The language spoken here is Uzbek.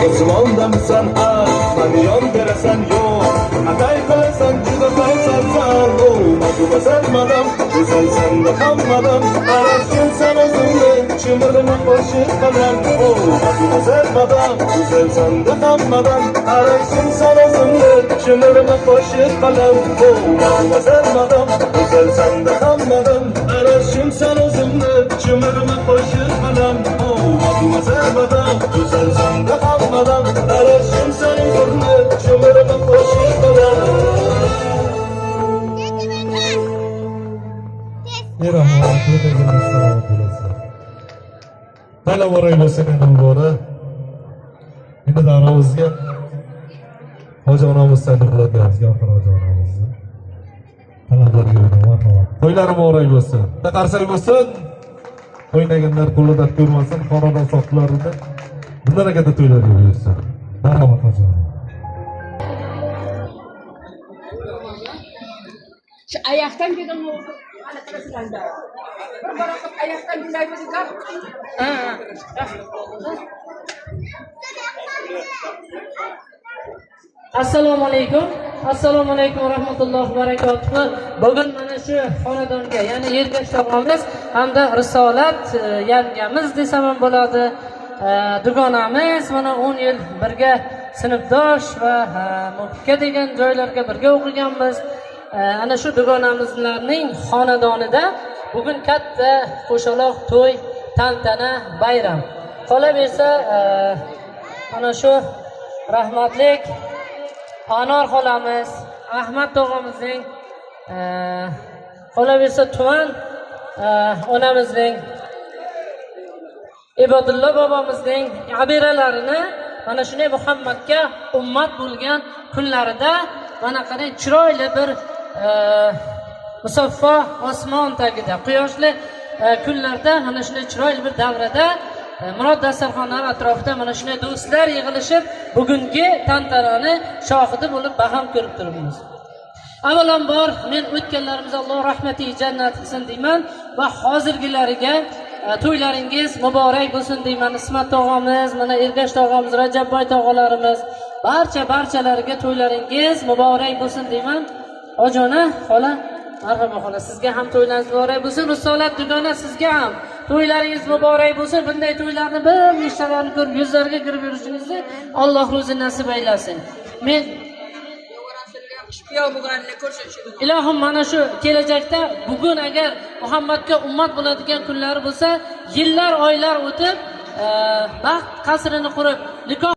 osmonda misal mani yon berasan yo'q atay qilasan juda paysalsan madumazal madam go'zalsan da hammadam arashim san o'zingni chimirma qo'shiq bilan madumazal madam go'zalsan da hammadam arashim san o'zingni chimirma qo'shiq bilan madumazal madam go'zalsan da hammadam arashim san o'zingni chimirma qo'shiq bilan madumazal madam go'zalsan da hammadam arashim san o'zingni chimirma qo'shiq bilan Bala boraylarsa kanal bora. Endi darovizga Hoji onamiz saydirlarga Hoji onamizni. Talablarga marhamat. To'ylari mo'ray bo'lsin. Qarsalik bo'lsin. O'ynaganlar qo'lida ko'rmasin, xonadon soqchilarida. Bundan akada to'ylarga buyursin. Marhamat Hoji onam. Şu ayaktan dedim o. Ayaktan dinleymesizler. Assalomu alaykum. Assalomu alaykum va rahmatullohi va barakatuh. Bugun mana shu xonadonga, ya'ni Ergash tog'amiz hamda Risolat yangamiz desam ham bo'ladi. Dugonamiz mana 10 yil birga sinfdosh va muhka degan joylarga birga o'qiganmiz. Ana shu dugonamizlarning xonadonida bugun katta qo'shaloq to'y, tantana, bayram. Qolaversa ana shu rahmatlik Anor xolamiz, Ahmad tog'amizning qolaversa tuman onamizning Ibodullo bobomizning abiralarini mana shunday Muhammadga ummat bo'lgan kunlarida mana qanday chiroyli bir musaffo osmon tagida quyoshli kunlarda mana shunday chiroyli bir davrada Murod dasturxonlari atrofida mana shunday do'stlar yig'ilishib bugungi tantanani shohidi bo'lib baham ko'rib turibmiz. Avvalambor men o'tganlarimiz Alloh rahmatiga jannat qilsin deyman va hozirgilariga to'ylaringiz muborak bo'lsin deyman. Ismat tog'amiz, mana Ergash tog'amiz, Rajabboy tog'alarimiz, barchalariga to'ylaringiz muborak bo'lsin deyman. Ojona, xola, marhaba xola, sizga ham to'ylaringiz muborak bo'lsin. Risolat dugona, sizga ham to'ylaringiz muborak bo'lsin. Bunday to'ylarni bir nechtalarni ko'rib, yuzlariga kirib yurishingizni Alloh o'zi nasib aylasin. Men Ilohim mana shu kelajakda bugun agar Muhammadga ummat bo'ladigan kunlari bo'lsa, yillar, oylar o'tib, baxt qasrini qurib, nikoh